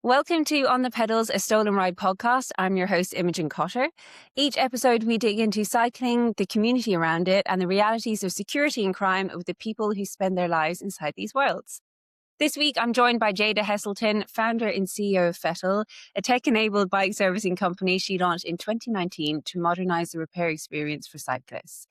Welcome to On the Pedals, a Stolen Ride podcast. I'm your host, Imogen Cotter. Each episode, we dig into cycling, the community around it, and the realities of security and crime with the people who spend their lives inside these worlds. This week, I'm joined by Jeyda Heselton, founder and CEO of Fettle, a tech-enabled bike servicing company she launched in 2019 to modernize the repair experience for cyclists.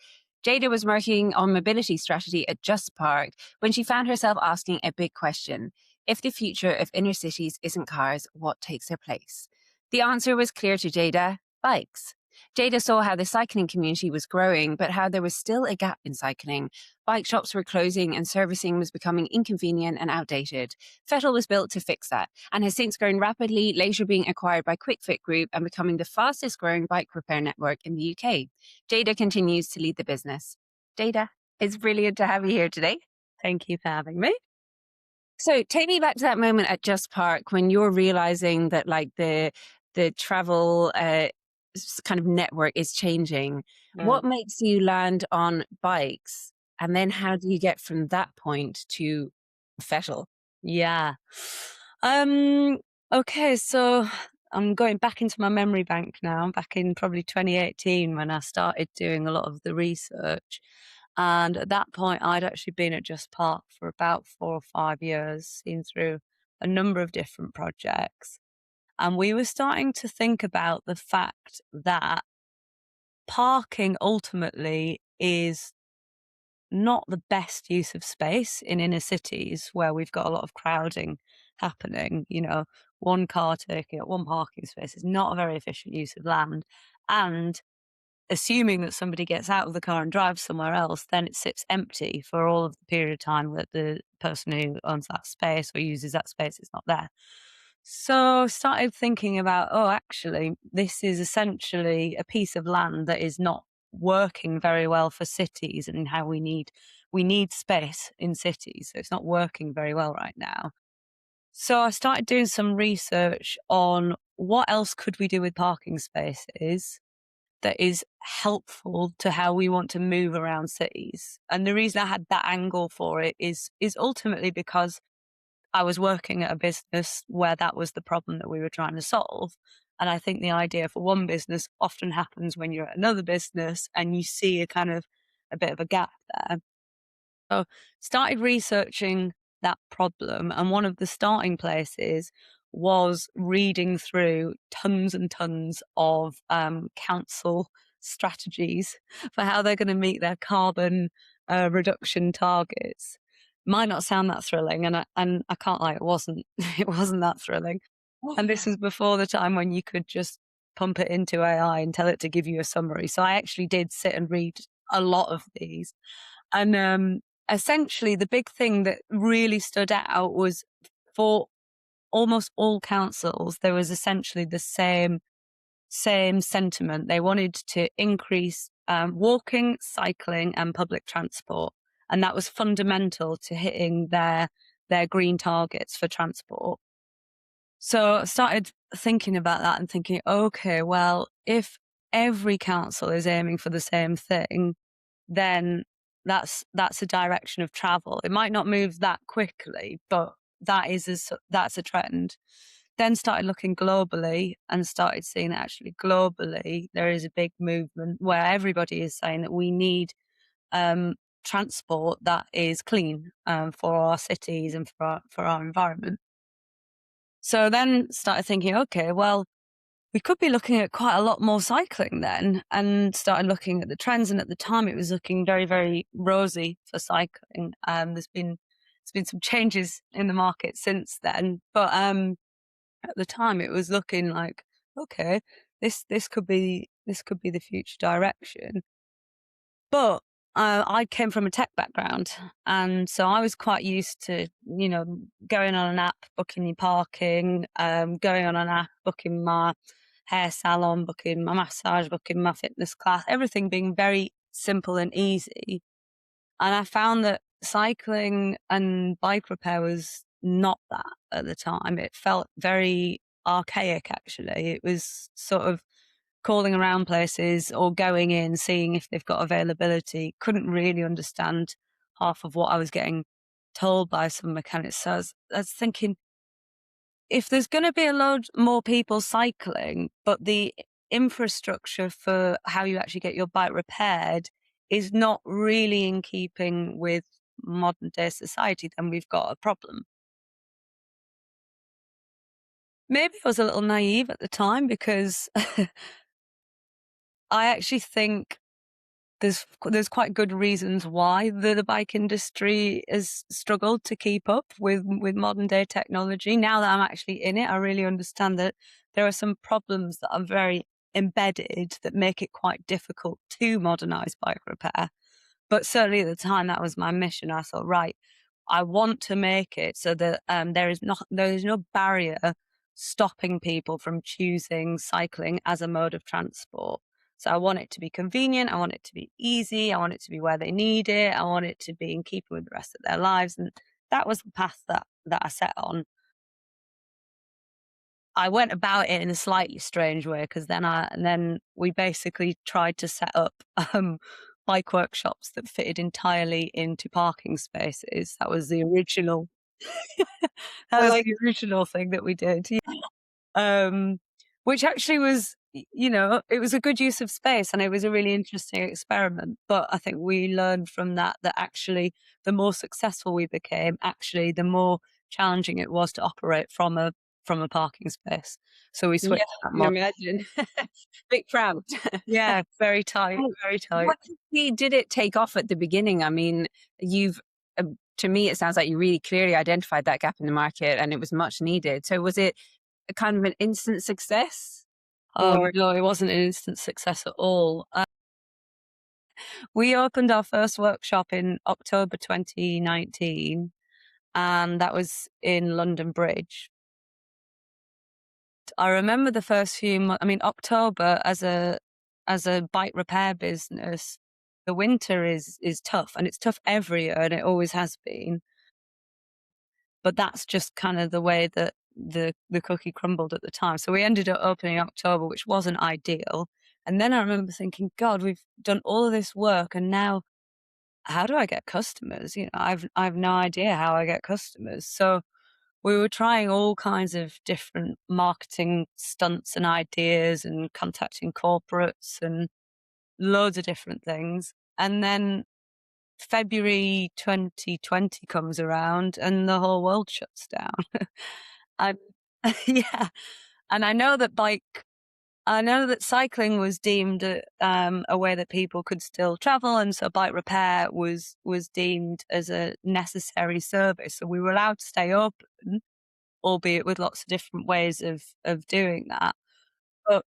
Jeyda was working on mobility strategy at JustPark when she found herself asking a big question. If the future of inner cities isn't cars, what takes their place? The answer was clear to Jeyda: bikes. Jeyda saw how the cycling community was growing, but how there was still a gap in cycling. Bike shops were closing and servicing was becoming inconvenient and outdated. Fettle was built to fix that and has since grown rapidly, later being acquired by Kwik Fit Group and becoming the fastest growing bike repair network in the UK. Jeyda continues to lead the business. Jeyda, it's brilliant to have you here today. Thank you for having me. So take me back to that moment at JustPark when you're realizing that the travel kind of network is changing. What makes you land on bikes? And then how do you get from that point to Fettle? Yeah. Okay, so I'm going back into my memory bank now, back in probably 2018 when I started doing a lot of the research. And at that point, I'd actually been at JustPark for about 4 or 5 years, seen through a number of different projects. And we were starting to think about the fact that parking ultimately is not the best use of space in inner cities where we've got a lot of crowding happening. One car taking up one parking space is not a very efficient use of land. And assuming that somebody gets out of the car and drives somewhere else, then it sits empty for all of the period of time that the person who owns that space or uses that space is not there. So I started thinking about, actually, this is essentially a piece of land that is not working very well for cities and how we need space in cities. So it's not working very well right now. So I started doing some research on what else could we do with parking spaces that is helpful to how we want to move around cities. And the reason I had that angle for it is ultimately because I was working at a business where that was the problem that we were trying to solve. And I think the idea for one business often happens when you're at another business and you see a bit of a gap there. So started researching that problem. And one of the starting places was reading through tons and tons of council strategies for how they're going to meet their carbon reduction targets. Might not sound that thrilling, and I can't lie, it wasn't. It wasn't that thrilling. And this is before the time when you could just pump it into AI and tell it to give you a summary. So I actually did sit and read a lot of these. And essentially, the big thing that really stood out was for almost all councils, there was essentially the same sentiment. They wanted to increase walking, cycling, and public transport. And that was fundamental to hitting their green targets for transport. So I started thinking about that and thinking, okay, well, if every council is aiming for the same thing, then that's a direction of travel. It might not move that quickly, but that's a trend. Then started looking globally and started seeing that actually globally there is a big movement where everybody is saying that we need transport that is clean for our cities and for our environment. So then started thinking, okay, well, we could be looking at quite a lot more cycling then, and started looking at the trends. And at the time, it was looking very, very rosy for cycling. There's been some changes in the market since then, but at the time, it was looking like, okay, this could be the future direction. But I came from a tech background, and so I was quite used to, going on an app, booking your parking, going on an app, booking my hair salon, booking my massage, booking my fitness class, everything being very simple and easy. And I found that cycling and bike repair was not that at the time. It felt very archaic, actually. It was sort of calling around places or going in, seeing if they've got availability. Couldn't really understand half of what I was getting told by some mechanics. So I was thinking, if there's going to be a lot more people cycling, but the infrastructure for how you actually get your bike repaired is not really in keeping with modern day society, then we've got a problem. Maybe I was a little naive at the time because I actually think there's quite good reasons why the bike industry has struggled to keep up with modern day technology. Now that I'm actually in it, I really understand that there are some problems that are very embedded that make it quite difficult to modernize bike repair. But certainly at the time, that was my mission. I thought, right, I want to make it so that there is no barrier stopping people from choosing cycling as a mode of transport. So I want it to be convenient. I want it to be easy. I want it to be where they need it. I want it to be in keeping with the rest of their lives. And that was the path that I set on. I went about it in a slightly strange way because then we basically tried to set up bike workshops that fitted entirely into parking spaces. That was the original. That I was like the original thing that we did. Yeah. Um, which actually was, it was a good use of space and it was a really interesting experiment. But I think we learned from that actually the more successful we became, actually the more challenging it was to operate from a parking space. So we yeah, switched I that can model. imagine. Big crowd. Yeah, very tight, Well, very tight. what did it take off at the beginning? I mean, you've to me, it sounds like you really clearly identified that gap in the market, and it was much needed. So, was it a kind of an instant success, or No, it wasn't an instant success at all. We opened our first workshop in October 2019, and that was in London Bridge. I remember the first few months. I mean, October as a bike repair business, the winter is tough, and it's tough every year, and it always has been. But that's just kind of the way that the cookie crumbled at the time. So we ended up opening in October, which wasn't ideal. And then I remember thinking, God, we've done all of this work, and now how do I get customers? I've no idea how I get customers. So we were trying all kinds of different marketing stunts and ideas and contacting corporates and loads of different things. And then February 2020 comes around and the whole world shuts down. And yeah. And I know that cycling was deemed a way that people could still travel, and so bike repair was deemed as a necessary service. So we were allowed to stay open, albeit with lots of different ways of doing that. But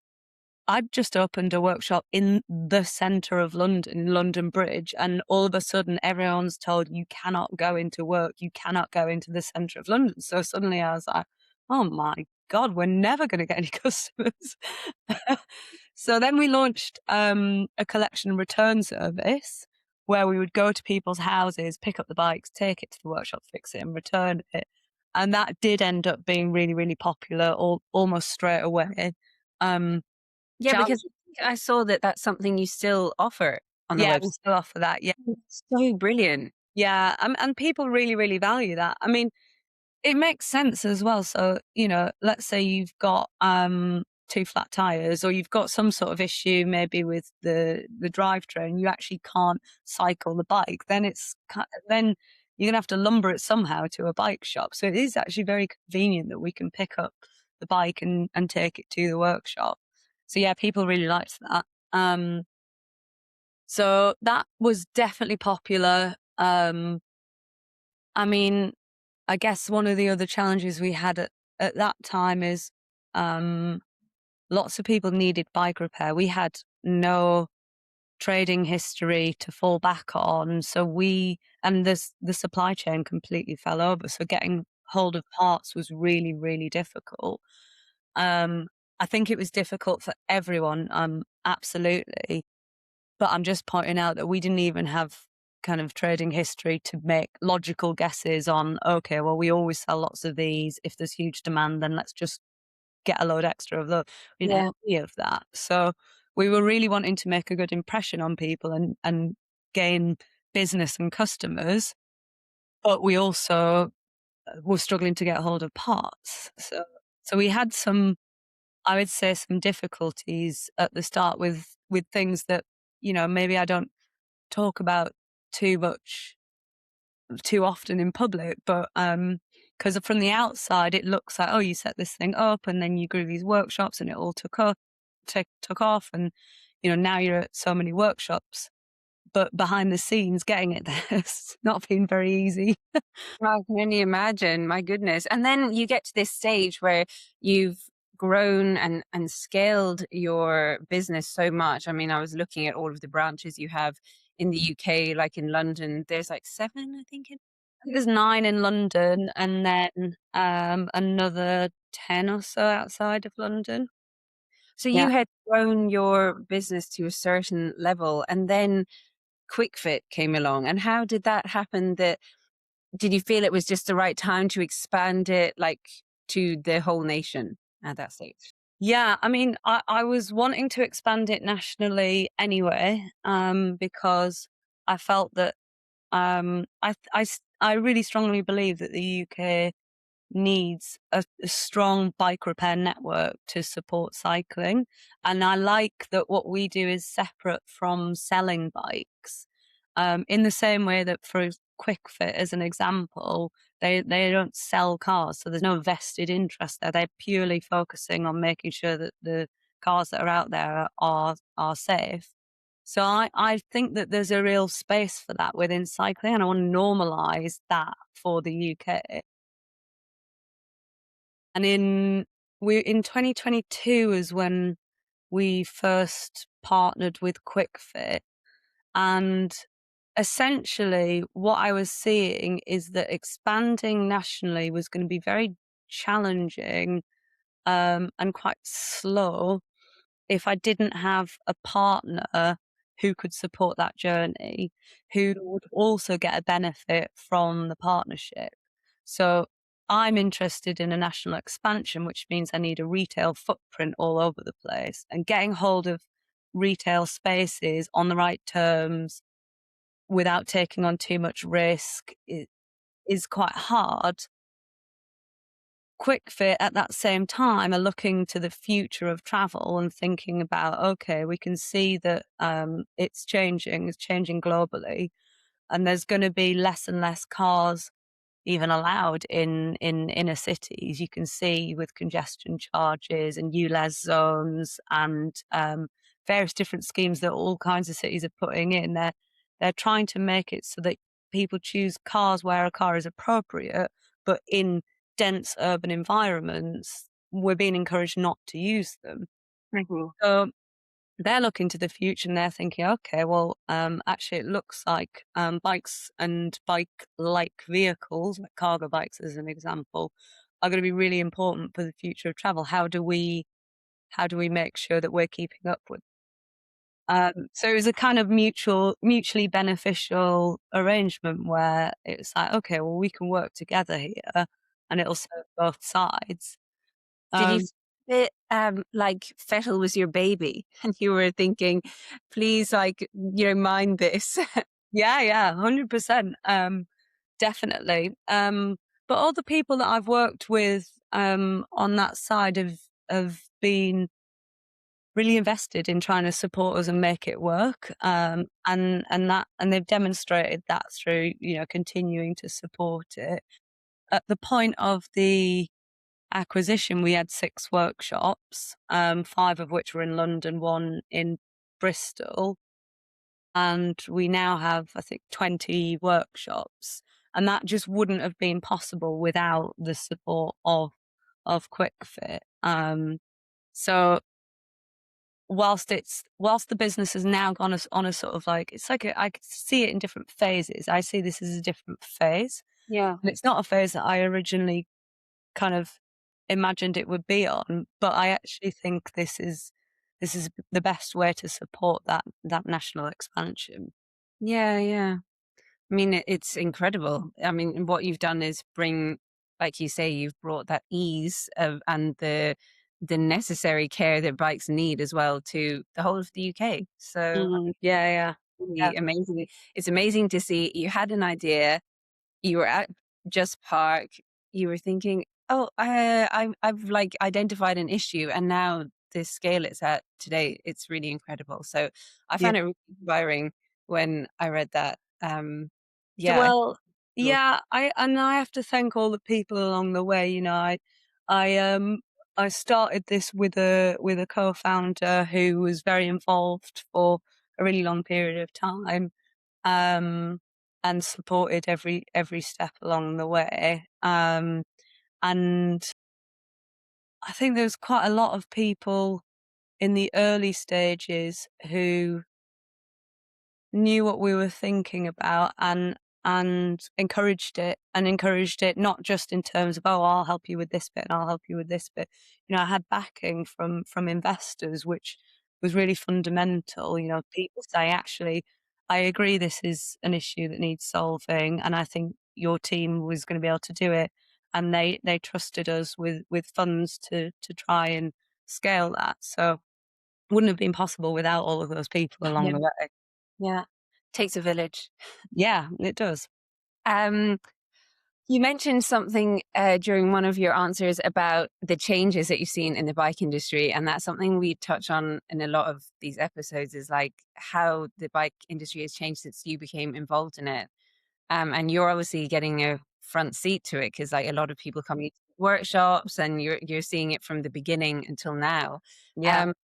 I've just opened a workshop in the centre of London, London Bridge, and all of a sudden everyone's told you cannot go into work, you cannot go into the centre of London. So suddenly I was like, oh my God, we're never going to get any customers. So then we launched a collection and return service where we would go to people's houses, pick up the bikes, take it to the workshop, fix it, and return it. And that did end up being really, really popular almost straight away. yeah? Challenge Because I saw that that's something you still offer on the Yeah, we website. still offer that, yeah. So brilliant. Yeah, and people really, really value that. I mean, it makes sense as well. So, let's say you've got, 2 flat tires or you've got some sort of issue maybe with the drivetrain, you actually can't cycle the bike, then you're gonna have to lumber it somehow to a bike shop. So it is actually very convenient that we can pick up the bike and take it to the workshop. So yeah, people really liked that. So that was definitely popular. I mean, I guess one of the other challenges we had at that time is um, lots of people needed bike repair. We had no trading history to fall back on. So the supply chain completely fell over. So getting hold of parts was really, really difficult. Um, I think it was difficult for everyone, absolutely. But I'm just pointing out that we didn't even have kind of trading history to make logical guesses on, okay, well, we always sell lots of these. If there's huge demand, then let's just get a load extra of those. We didn't have Yeah. any of that. So we were really wanting to make a good impression on people and gain business and customers. But we also was struggling to get hold of parts. So we had some, I would say, some difficulties at the start with things that, maybe I don't talk about too much too often in public, but because from the outside it looks like, oh, you set this thing up and then you grew these workshops and it all took off, and now you're at so many workshops, but behind the scenes getting it there has not been very easy. I can only imagine. My goodness. And then you get to this stage where you've grown and scaled your business so much. I mean, I was looking at all of the branches you have in the UK, like in London, there's like 7, I think. I think there's 9 in London and then another 10 or so outside of London. So Yeah. you had grown your business to a certain level, and then Kwik Fit came along. And how did that happen? That did you feel it was just the right time to expand it, like, to the whole nation at that stage? Yeah, I mean, I was wanting to expand it nationally anyway, because I felt that I really strongly believe that the UK needs a strong bike repair network to support cycling. And I like that what we do is separate from selling bikes. In the same way that for Kwik Fit, as an example, they don't sell cars, so there's no vested interest there. They're purely focusing on making sure that the cars that are out there are safe. So I think that there's a real space for that within cycling, and I want to normalise that for the UK. And in 2022 is when we first partnered with Kwik Fit, and essentially what I was seeing is that expanding nationally was going to be very challenging, and quite slow if I didn't have a partner who could support that journey, who would also get a benefit from the partnership. So I'm interested in a national expansion, which means I need a retail footprint all over the place, and getting hold of retail spaces on the right terms without taking on too much risk is quite hard. Kwik Fit at that same time are looking to the future of travel and thinking about, okay, we can see that it's changing globally, and there's going to be less and less cars even allowed in inner cities. You can see with congestion charges and ULEZ zones and various different schemes that all kinds of cities are putting in. They're trying to make it so that people choose cars where a car is appropriate, but in dense urban environments, we're being encouraged not to use them. Mhm. So they're looking to the future and they're thinking, okay, well, actually, it looks like bikes and bike-like vehicles, like cargo bikes, as an example, are going to be really important for the future of travel. How do we make sure that we're keeping up with? So it was a kind of mutually beneficial arrangement where it's like, okay, well, we can work together here, and it'll serve both sides. Did you Um, feel it, like fettle was your baby and you were thinking, "Please, like, mind this?" yeah, yeah, 100%. Definitely. But all the people that I've worked with on that side have been really invested in trying to support us and make it work. And they've demonstrated that through continuing to support it. At the point of the acquisition, we had 6 workshops, 5 of which were in London, 1 in Bristol, and we now have, I think, 20 workshops, and that just wouldn't have been possible without the support of Kwik Fit. So whilst the business has now gone on a sort of like, it's like I could see it in different phases. I see this as a different phase, Yeah. and it's not a phase that I originally kind of imagined it would be on, but I actually think this is the best way to support that national expansion. Yeah, yeah. I mean, it's incredible. I mean, what you've done is bring, like you say, you've brought that ease of and the necessary care that bikes need as well to the whole of the UK. So Yeah, yeah. Yeah. really amazing. It's amazing to see you had an idea, you were at JustPark, you were thinking, oh, I've like identified an issue, and now the scale it's at today, it's really incredible. So I Yeah. found it really inspiring when I read that. Yeah. Well, Cool. yeah, I have to thank all the people along the way. I I started this with a co-founder who was very involved for a really long period of time, um, and supported every step along the way. And I think there's quite a lot of people in the early stages who knew what we were thinking about and encouraged it not just in terms of, oh, I'll help you with this bit and I'll help you with this bit. I had backing from investors, which was really fundamental. People say, actually, I agree this is an issue that needs solving, and I think your team was going to be able to do it, and they trusted us with funds to try and scale that. So wouldn't have been possible without all of those people along Yeah. the way. Yeah. Takes a village. Yeah, it does. Um, you mentioned something during one of your answers about the changes that you've seen in the bike industry, and that's something we touch on in a lot of these episodes. Is like how the bike industry has changed since you became involved in it, and you're obviously getting a front seat to it because like a lot of people come to workshops, and you're seeing it from the beginning until now. Yeah, Um,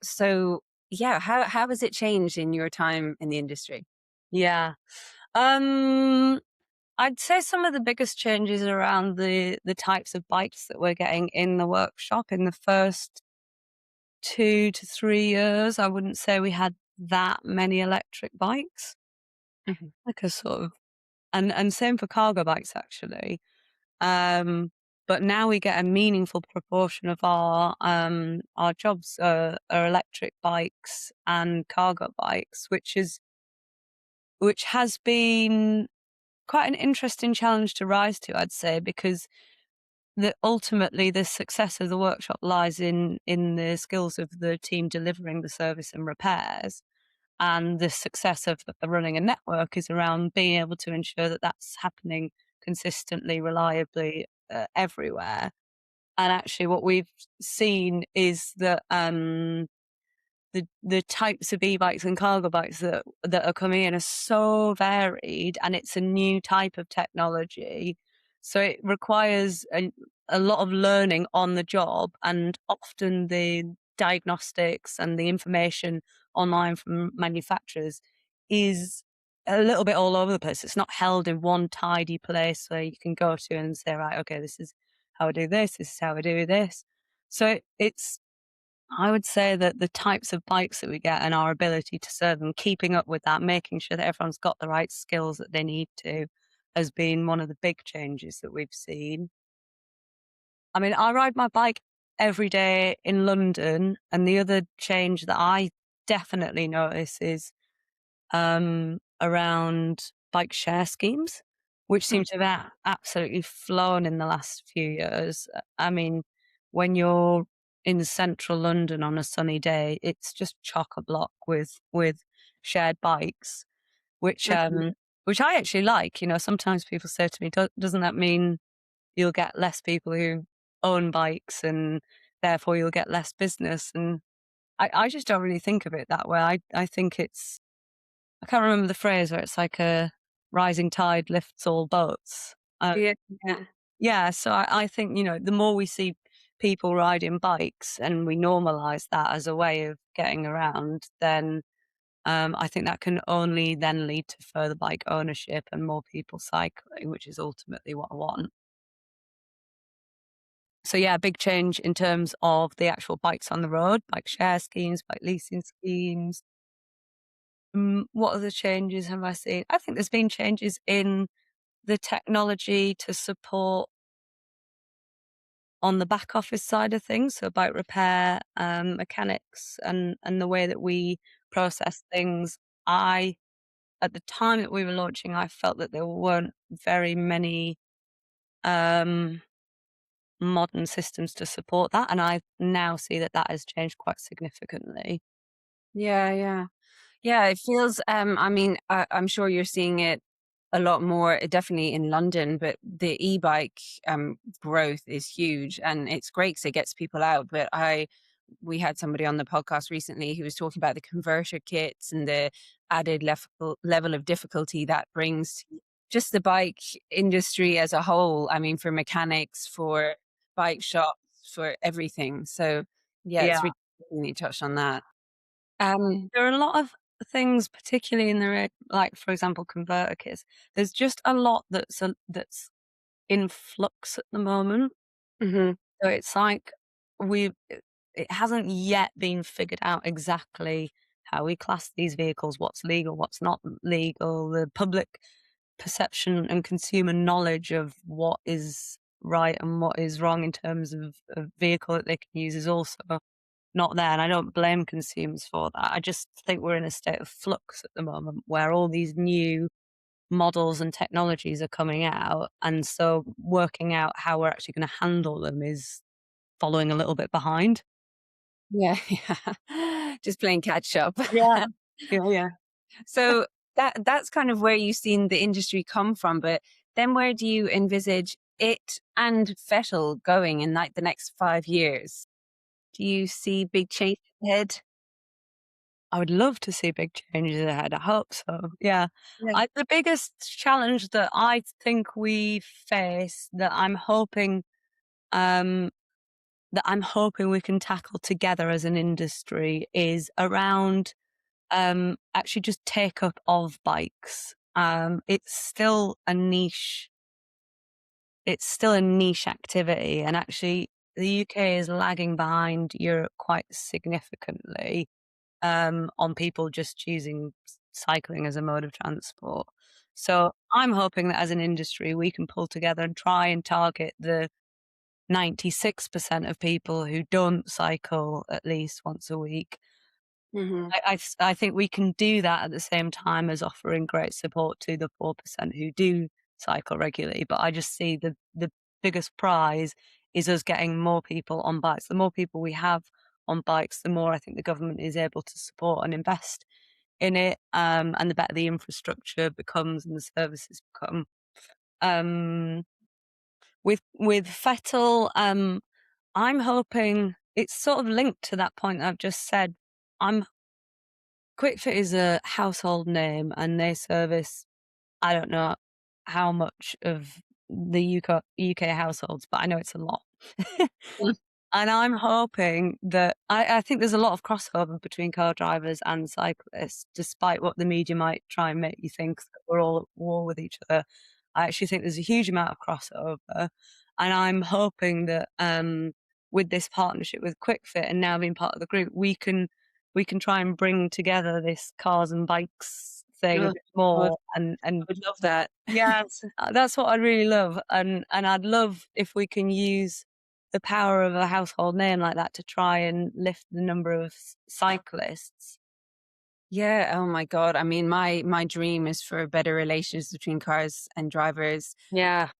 so yeah, how has it changed in your time in the industry? yeah. Um, I'd say some of the biggest changes around the types of bikes that we're getting in the workshop in the first 2 to 3 years. I wouldn't say we had that many electric bikes, Mhm. like a sort of, and same for cargo bikes actually. Um, but now we get a meaningful proportion of our jobs are electric bikes and cargo bikes, which has been quite an interesting challenge to rise to, I'd say, because ultimately the success of the workshop lies in the skills of the team delivering the service and repairs, and the success of running a network is around being able to ensure that that's happening consistently, reliably, everywhere. And actually, what we've seen is that the types of e-bikes and cargo bikes that are coming in are so varied, and it's a new type of technology. So it requires a lot of learning on the job, and often the diagnostics and the information online from manufacturers is a little bit all over the place. It's not held in one tidy place where you can go to and say, right, okay, this is how I do this is how I do this. So it's I would say that the types of bikes that we get and our ability to serve them, keeping up with that, making sure that everyone's got the right skills that they need to, has been one of the big changes that we've seen. I mean, I ride my bike every day in London, and the other change that I definitely notice is around bike share schemes, which Mm. seem to have absolutely flown in the last few years. I mean, when you're in central London on a sunny day, it's just chock a block with shared bikes, which Mhm. which I actually like. Sometimes people say to me, "Doesn't that mean you'll get less people who own bikes, and therefore you'll get less business?" And I just don't really think of it that way. I think I can't remember the phrase where it's like a rising tide lifts all boats. Yeah, yeah. Yeah, so I think, the more we see people riding bikes and we normalize that as a way of getting around, then I think that can only then lead to further bike ownership and more people cycling, which is ultimately what I want. So yeah, big change in terms of the actual bikes on the road, bike share schemes, bike leasing schemes. What other changes have I seen? I think there's been changes in the technology to support on the back office side of things, so bike repair, mechanics, and the way that we process things. I At the time that we were launching, I felt that there weren't very many um, modern systems to support that, and I now see that that has changed quite significantly. Yeah, yeah. Yeah, it feels, I mean, I'm sure you're seeing it a lot more, definitely in London, but the e-bike growth is huge, and it's great because it gets people out. But we had somebody on the podcast recently who was talking about the converter kits and the added level of difficulty that brings to just the bike industry as a whole. I mean, for mechanics, for bike shops, for everything. So yeah, Yeah. it's really touched on that. Um, There are a lot of things, particularly in the like, for example, converter kits. There's just a lot that's in flux at the moment. mhm. So it's like we it hasn't yet been figured out exactly how we class these vehicles, what's legal, what's not legal, the public perception and consumer knowledge of what is right and what is wrong in terms of a vehicle that they can use is also not there. And I don't blame consumers for that. I just think we're in a state of flux at the moment where all these new models and technologies are coming out. And so working out how we're actually going to handle them is following a little bit behind. Yeah, yeah. Just playing catch up. Yeah. Yeah, yeah. So that's kind of where you've seen the industry come from, but then where do you envisage it and fettle going in like the next 5 years? Do you see big change ahead? I would love to see big changes ahead. I hope so. Yeah. Yeah. The biggest challenge that I think we face um, that I'm hoping we can tackle together as an industry is around actually just take up of bikes. It's still a niche. It's still a niche activity, and actually, the UK is lagging behind Europe quite significantly on people just choosing cycling as a mode of transport. So I'm hoping that as an industry, we can pull together and try and target the 96% of people who don't cycle at least once a week. Hmm. I think we can do that at the same time as offering great support to the 4% who do cycle regularly. But I just see the biggest prize is us getting more people on bikes. The more people we have on bikes, the more I think the government is able to support and invest in it, and the better the infrastructure becomes and the services become. Um, with fettle, I'm hoping it's sort of linked to that point I've just said. I'm Kwik Fit is a household name, and they service, I don't know how much of the UK households, but I know it's a lot. And I'm hoping that I think there's a lot of crossover between car drivers and cyclists, despite what the media might try and make you think that we're all at war with each other. I actually think there's a huge amount of crossover, and I'm hoping that with this partnership with Kwik Fit and now being part of the group, we can try and bring together this cars and bikes thing a Yeah, bit I would, more I and would love that. yes, that's what I'd really love, and I'd love if we can use the power of a household name like that to try and lift the number of cyclists. Yeah. Oh my God. I mean, my dream is for better relations between cars and drivers. Yeah,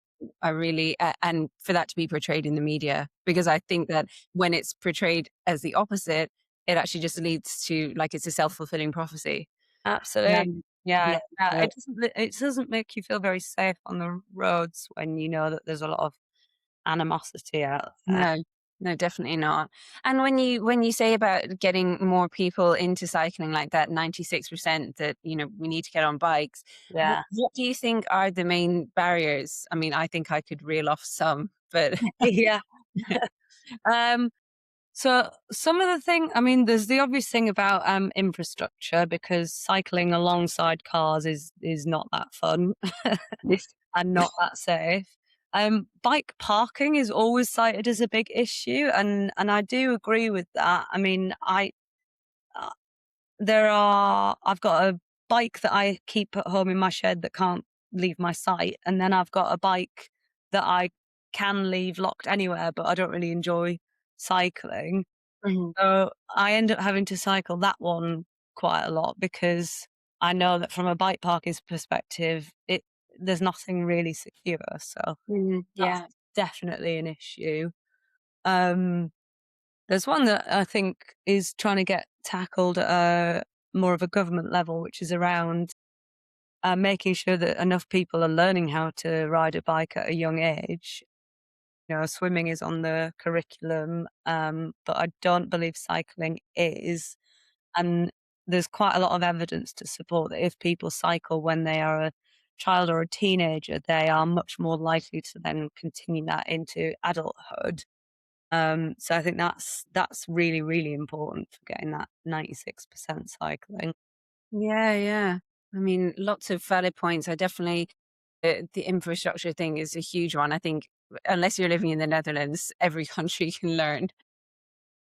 I really, and for that to be portrayed in the media, because I think that when it's portrayed as the opposite, it actually just leads to like it's a self-fulfilling prophecy. absolutely. Yeah. Yeah, yeah, So it doesn't make you feel very safe on the roads when you know that there's a lot of animosity out there. no, no, definitely not. And when you say about getting more people into cycling, like that 96% that we need to get on bikes, Yeah. what do you think are the main barriers? I mean, I think I could reel off some, but Yeah. Um, so some of the thing, I mean, there's the obvious thing about infrastructure because cycling alongside cars is not that fun and not that safe. Bike parking is always cited as a big issue, and I do agree with that. I mean, uh, I've got a bike that I keep at home in my shed that can't leave my sight, and then I've got a bike that I can leave locked anywhere, but I don't really enjoy cycling. Mhm. So I end up having to cycle that one quite a lot because I know that from a bike parking's perspective, there's nothing really secure. So Mhm. that's Yeah. definitely an issue. Um, there's one that I think is trying to get tackled at more of a government level, which is around making sure that enough people are learning how to ride a bike at a young age. Swimming is on the curriculum, but I don't believe cycling is. And there's quite a lot of evidence to support that if people cycle when they are a child or a teenager, they are much more likely to then continue that into adulthood. So I think that's really, really important for getting that 96% cycling. Yeah, yeah. I mean, lots of valid points. I definitely the infrastructure thing is a huge one. I think unless you're living in the Netherlands, every country can learn.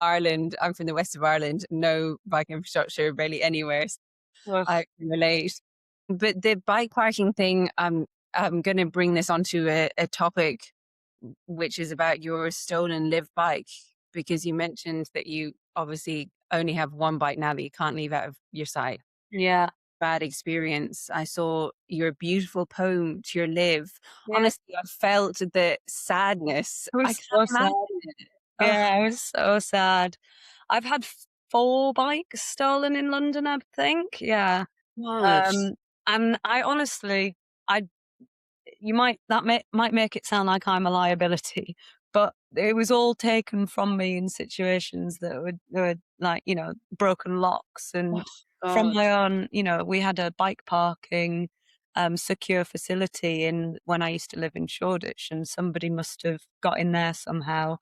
Ireland, I'm from the west of Ireland, no bike infrastructure barely anywhere. So Ugh. I can relate. But the bike parking thing, I'm going to bring this onto a topic which is about your stolen live bike because you mentioned that you obviously only have one bike now that you can't leave out of your sight. Yeah. Bad experience. I saw your beautiful poem to your live. Yeah. Honestly, I felt the sadness. It I was can't so sad. imagine it. Oh, Yeah, it was so sad. I've had 4 bikes stolen in London, I think. Yeah. gosh. Um, and I honestly I you might that might make it sound like I'm a liability, but it was all taken from me in situations that were like, broken locks Oh, and from God. my own, we had a bike parking secure facility in when I used to live in Shoreditch and somebody must have got in there somehow,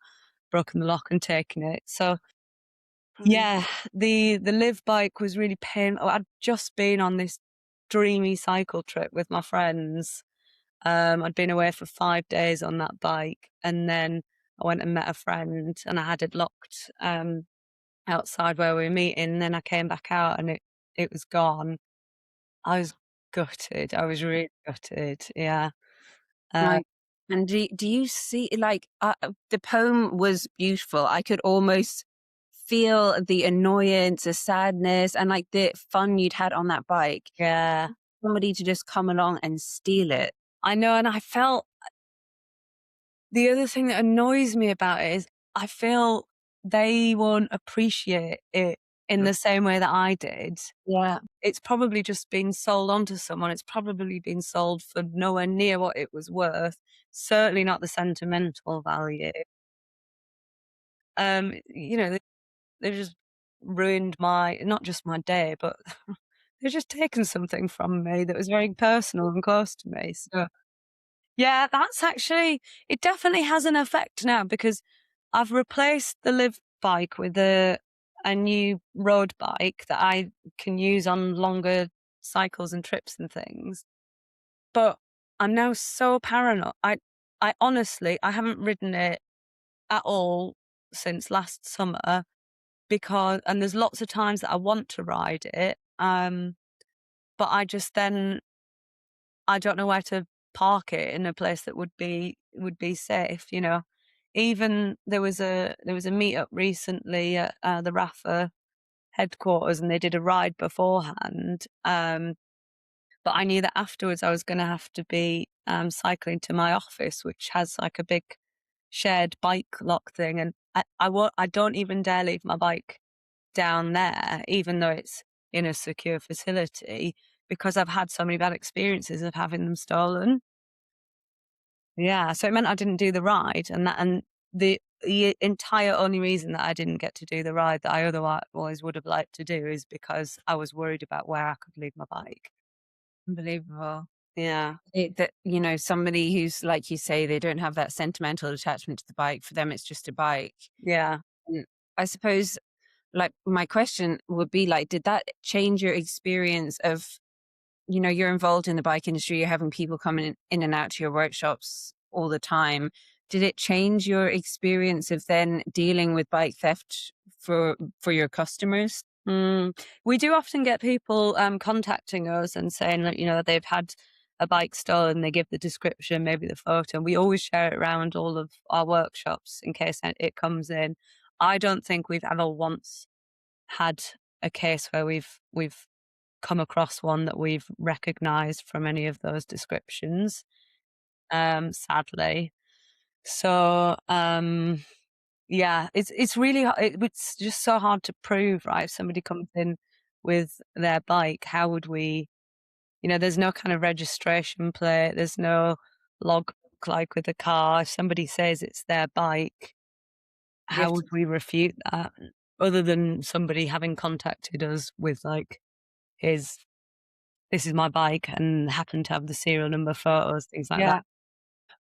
broken the lock and taken it. So Mm. yeah, the live bike was really painful. I'd just been on this dreamy cycle trip with my friends. I'd been away for 5 days on that bike, and then I went and met a friend, and I had it locked outside where we were meeting. And then I came back out, and it was gone. I was gutted. I was really gutted. Yeah. Uh, My and do you see like, the poem was beautiful. I could almost feel the annoyance, the sadness, and, like, the fun you'd had on that bike. yeah, Somebody to just come along and steal it. I know, and I felt the other thing that annoys me about it is I feel they won't appreciate it in the same way that I did. Yeah. It's probably just been sold onto someone. It's probably been sold for nowhere near what it was worth. Certainly not the sentimental value. They've just ruined my not just my day, but they've just taken something from me that was very personal and close to me. So yeah, that's actually it definitely has an effect now because I've replaced the live bike with a new road bike that I can use on longer cycles and trips and things. But I'm now so paranoid. I honestly I haven't ridden it at all since last summer because and there's lots of times that I want to ride it. But I just then I don't know where to park it in a place that would be safe. Even there was a meet-up recently at, the RAFA headquarters, and they did a ride beforehand, but I knew that afterwards I was gonna have to be, cycling to my office, which has, like, a big shared bike lock thing, and I don't even dare leave my bike down there, even though it's in a secure facility, because I've had so many bad experiences of having them stolen. Yeah, so it meant I didn't do the ride, and the entire only reason that I didn't get to do the ride that I otherwise would have liked to do is because I was worried about where I could leave my bike. Unbelievable. Yeah, Somebody who's, like you say, they don't have that sentimental attachment to the bike. For them, it's just a bike. yeah. And I suppose, like, my question would be like, did that change your experience of, you're involved in the bike industry, you're having people coming in and out to your workshops all the time. Did it change your experience of then dealing with bike theft for your customers? We do often get people contacting us and saying that they've had a bike stolen. They give the description, maybe the photo, and we always share it around all of our workshops in case it comes in. I don't think we've ever once had a case where we've come across one that we've recognised from any of those descriptions. Sadly, so yeah, it's just so hard to prove, right? If somebody comes in with their bike, how would we? there's no kind of registration plate. There's no log like with a car. If somebody says it's their bike, You have how would we refute that? Other than somebody having contacted us with like his this is my bike and happen to have the serial number photos, things like that.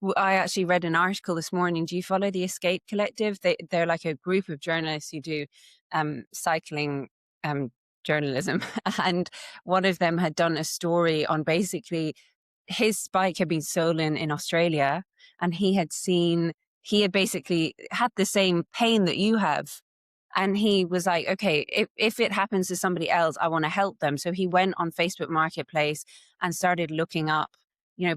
yeah. I actually read an article this morning. Do you follow the Escape Collective? They're like a group of journalists who do cycling um, journalism, and one of them had done a story on basically his bike had been stolen in Australia, and he had basically had the same pain that you have. And he was like, okay, if it happens to somebody else, I want to help them. So he went on Facebook Marketplace and started looking up,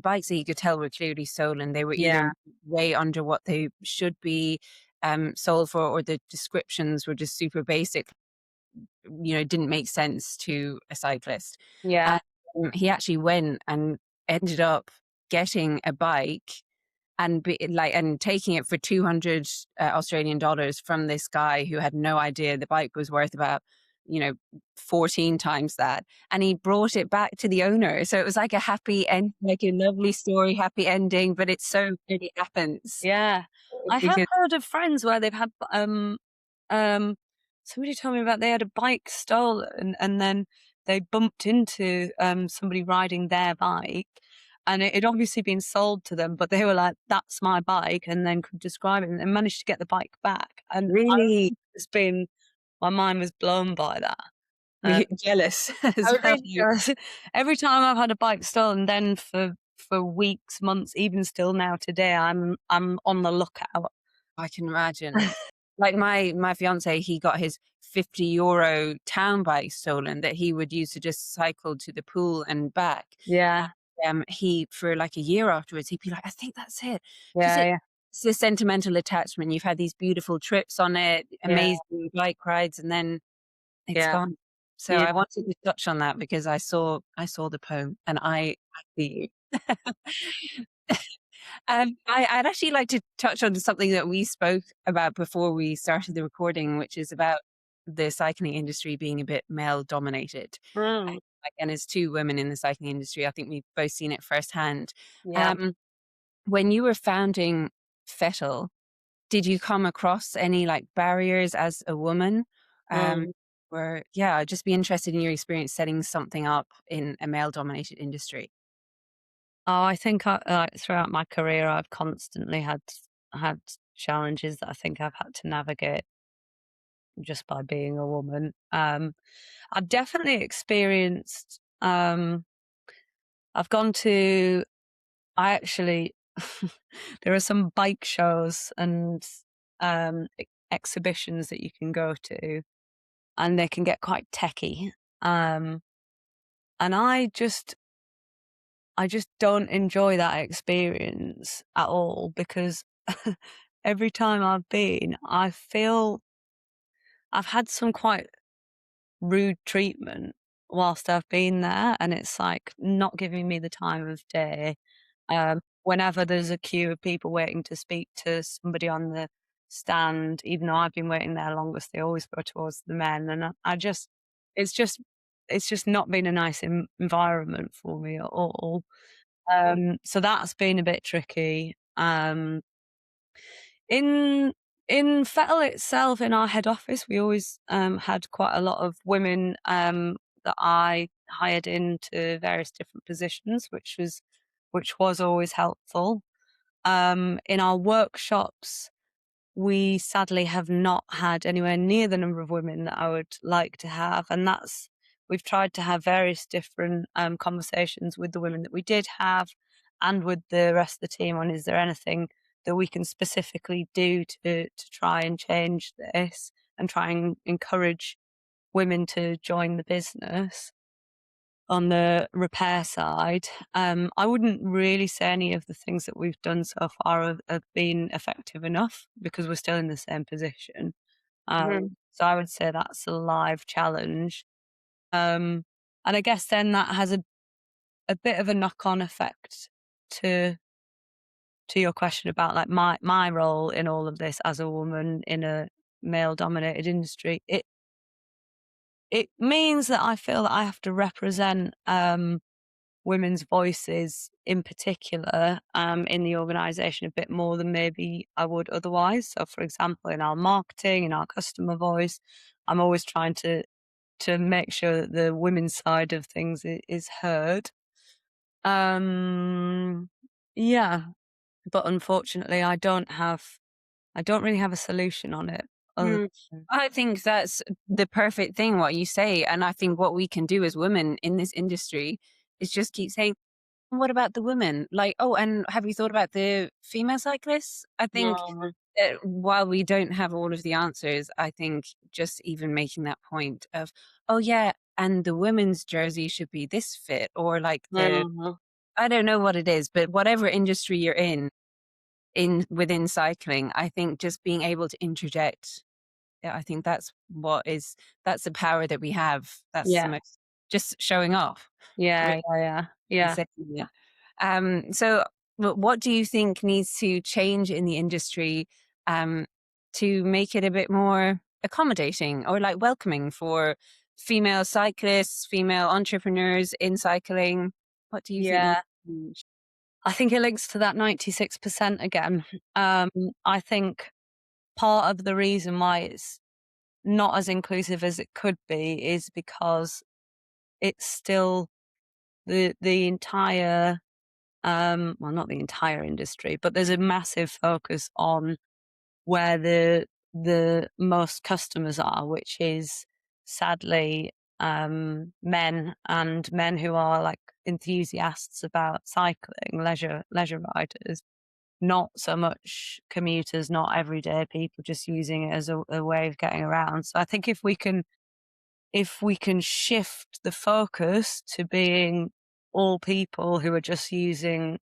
bikes that he could tell were clearly stolen. They were either Yeah, way under what they should be sold for, or the descriptions were just super basic, didn't make sense to a cyclist. yeah, And he actually went and ended up getting a bike and taking it for 200 Australian dollars from this guy who had no idea the bike was worth about, you know, 14 times that. And he brought it back to the owner. So it was like a happy end, like a lovely story, happy ending, but it's so really happens yeah. I have because heard of friends where they've had um somebody told me about they had a bike stolen and then they bumped into somebody riding their bike and it had obviously been sold to them, but they were like, "That's my bike," and then could describe it and then managed to get the bike back. And I really remember just being my mind was blown by that. jealous I as well. really does. Every time I've had a bike stolen, then for weeks, months, even still now today, I'm on the lookout. I can imagine. Like my fiance, he got his €50 town bike stolen that he would use to just cycle to the pool and back. Yeah, He for like a year afterwards, he'd be like, "I think that's it," because yeah, yeah, it's the sentimental attachment. You've had these beautiful trips on it, yeah, amazing bike rides, and then it's yeah, gone. So yeah. I wanted to touch on that because I saw the poem and I see you. I'd actually like to touch on something that we spoke about before we started the recording, which is about the cycling industry being a bit male dominated. Mm, And as two women in the cycling industry, I think we've both seen it firsthand. yeah. Um, when you were founding Fettle, did you come across any like barriers as a woman? Um, Mm. yeah, I'd just be interested in your experience setting something up in a male dominated industry. Oh, I think throughout my career, I've constantly had challenges that I think I've had to navigate just by being a woman. I've definitely experienced. I've gone to. I actually. There are some bike shows and exhibitions that you can go to, and they can get quite techy. Um, and I just don't enjoy that experience at all because every time I've been, I feel I've had some quite rude treatment whilst I've been there, and it's like not giving me the time of day. Whenever there's a queue of people waiting to speak to somebody on the stand, even though I've been waiting there longest, they always go towards the men, and I just, it's just, it's just not been a nice environment for me at all. So that's been a bit tricky. In in Fettle itself, in our head office, we always had quite a lot of women that I hired into various different positions, which was always helpful. In our workshops, we sadly have not had anywhere near the number of women that I would like to have, and that's we've tried to have various different conversations with the women that we did have, and with the rest of the team on is there anything that we can specifically do to try and change this and try and encourage women to join the business on the repair side. I wouldn't really say any of the things that we've done so far have been effective enough because we're still in the same position. Mhm. So I would say that's a live challenge. Um, and I guess then that has a bit of a knock on effect to your question about like my role in all of this as a woman in a male dominated industry. It means that I feel that I have to represent women's voices in particular in the organisation a bit more than maybe I would otherwise. So, for example, in our marketing, in our customer voice, I'm always trying to make sure that the women's side of things is heard. Um, yeah, but unfortunately, I don't really have a solution on it. Other Mm. than, I think that's the perfect thing, what you say. And I think what we can do as women in this industry is just keep saying, what about the women? Like, oh, and have you thought about the female cyclists? I think mm, while we don't have all of the answers, I think just even making that point of, oh, yeah, and the women's jersey should be this fit, or like mm, I don't know what it is, but whatever industry you're in within cycling, I think just being able to interject, yeah, I think that's the power that we have. That's the yeah, most just showing off. yeah, Really yeah, yeah, yeah, saying, yeah. So what do you think needs to change in the industry um, to make it a bit more accommodating or like welcoming for female cyclists, female entrepreneurs in cycling? What do you think needs yeah. to change? I think it links to that 96% again. Um, I think part of the reason why it's not as inclusive as it could be is because it's still the entire well, not the entire industry, but there's a massive focus on where the most customers are, which is sadly men, and men who are like enthusiasts about cycling, leisure riders, not so much commuters, not everyday people just using it as a way of getting around. So I think if we can shift the focus to being all people who are just using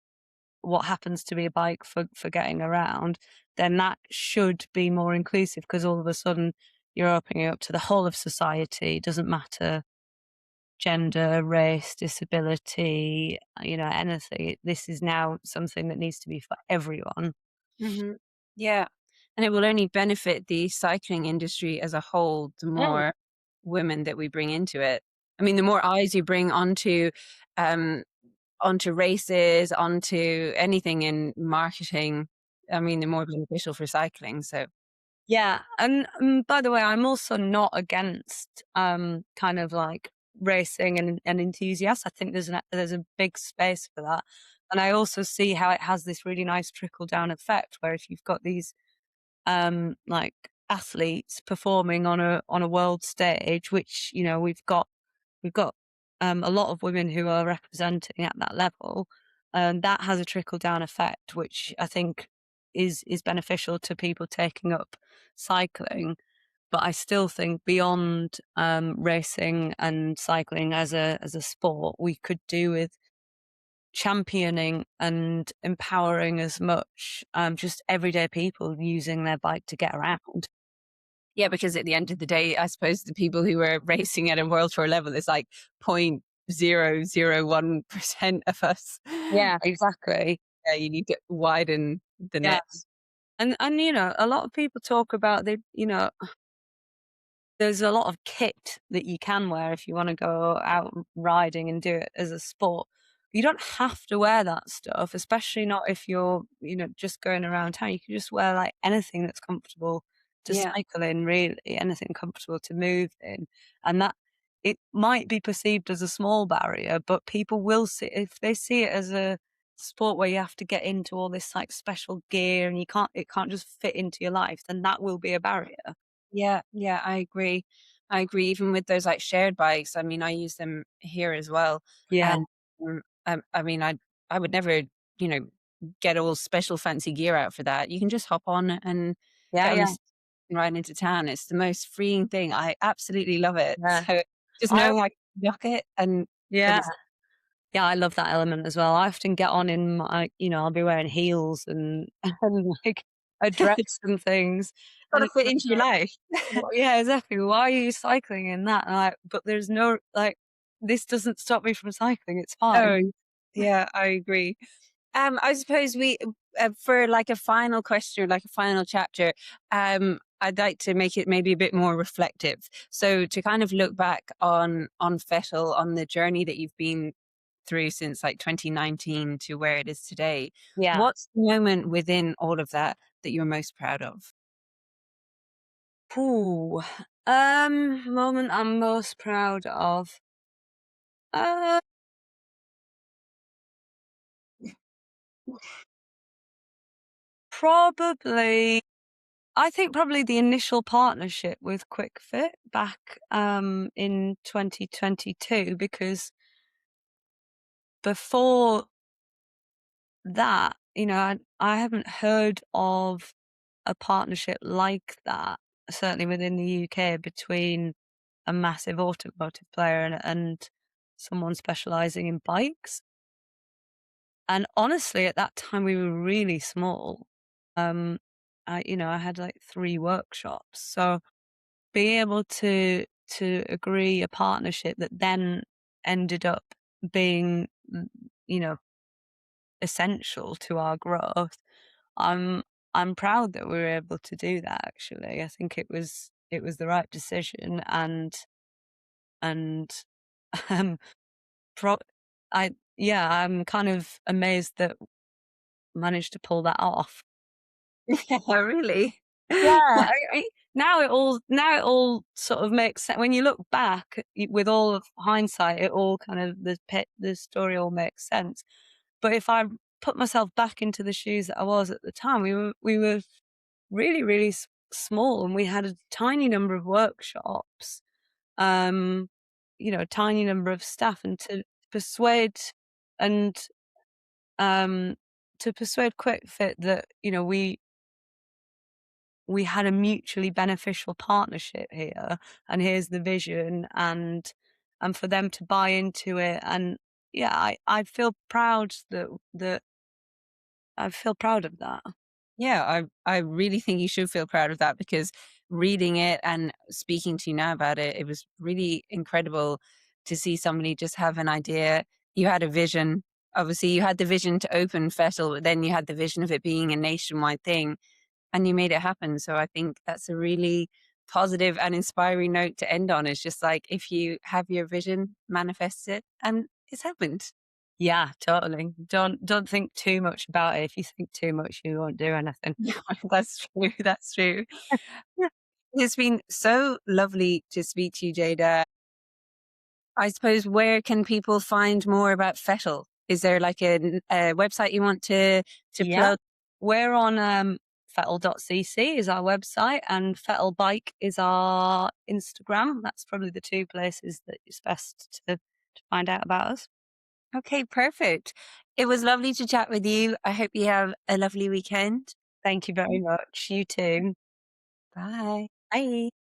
what happens to be a bike for getting around, then that should be more inclusive, because all of a sudden you're opening up to the whole of society. It doesn't matter gender, race, disability, anything. This is now something that needs to be for everyone. Mhm. Yeah, and it will only benefit the cycling industry as a whole, the Mm, more women that we bring into it. I mean, the more eyes you bring um, onto races, onto anything in marketing, I mean, the more beneficial for cycling. So, yeah, and by the way, I'm also not against kind of like racing and enthusiasts. I think there's a big space for that, and I also see how it has this really nice trickle down effect where if you've got these like athletes performing on a world stage, which we've got a lot of women who are representing at that level, that has a trickle down effect, which I think is beneficial to people taking up cycling. But I still think beyond racing and cycling as a sport, we could do with championing and empowering as much just everyday people using their bike to get around. yeah, because at the end of the day, I suppose the people who are racing at a world tour level is like 0.001% of us. Yeah, exactly. Yeah, you need to widen the Yeah. net. And a lot of people talk about there's a lot of kit that you can wear if you wanna go out riding and do it as a sport. You don't have to wear that stuff, especially not if you're, just going around town. You can just wear, like, anything that's comfortable to Yeah. cycle in, really, anything comfortable to move in, and that it might be perceived as a small barrier, but people will see if they see it as a sport where you have to get into all this, like, special gear and it can't just fit into your life, then that will be a barrier. Yeah, yeah, I agree. I agree. Even with those like shared bikes, I mean, I use them here as well. Yeah. And I mean, I would never, you know, get all special fancy gear out for that. You can just hop on and Yeah, get on yeah, this and ride into town. It's the most freeing thing. I absolutely love it. yeah. So just I knowing I can dock it and that Yeah. it's Yeah, I love that element as well. I often get on in I'll be wearing heels and and like a dress and things, got and to it's fit like, into your life. "Well, yeah, exactly. Why are you cycling in that?" And but there's no like, this doesn't stop me from cycling. It's fine. Oh, yeah, I agree. I suppose we, for like a final question, like a final chapter, I'd like to make it maybe a bit more reflective. So to kind of look back on fettle, on the journey that you've been through since like 2019 to where it is today. Yeah. What's the moment within all of that that you're most proud of? Ooh. Moment I'm most proud of. Uh, probably. I think probably the initial partnership with Kwik Fit back in 2022, because before that, I haven't heard of a partnership like that, certainly within the UK, between a massive automotive player and someone specializing in bikes. And honestly, at that time, we were really small. Um, I had like 3 workshops. So being able to agree a partnership that then ended up being, you know, essential to our growth, I'm I'm proud that we were able to do that, actually. I think it was the right decision, and um pro I yeah, I'm kind of amazed that managed to pull that off. Yeah, really. Yeah, now it all sort of makes sense when you look back with all of hindsight. It all kind of the story all makes sense. But if I put myself back into the shoes that I was at the time, we were really really small, and we had a tiny number of workshops, um, a tiny number of staff, and persuade and um, to persuade QuickFit that we had a mutually beneficial partnership here, and here's the vision, and for them to buy into it. And yeah, I feel proud that I feel proud of that. Yeah, I really think you should feel proud of that because reading it and speaking to you now about it, it was really incredible to see somebody just have an idea. You had a vision. Obviously, you had the vision to open Fettle, but then you had the vision of it being a nationwide thing and you made it happen. So I think that's a really positive and inspiring note to end on. It's just like if you have your vision, manifest it, and it's happened. Yeah, totally. Don't think too much about it. If you think too much, you won't do anything. That's true. That's true. It's been so lovely to speak to you, Jada. I suppose where can people find more about Fettle? Is there like a website you want to Yeah. plug? We're on fettle.cc is our website, and Fettle Bike is our Instagram. That's probably the 2 places that it's best to find out about us. Okay, perfect. It was lovely to chat with you. I hope you have a lovely weekend. Thank you very much. You too. Bye. Bye.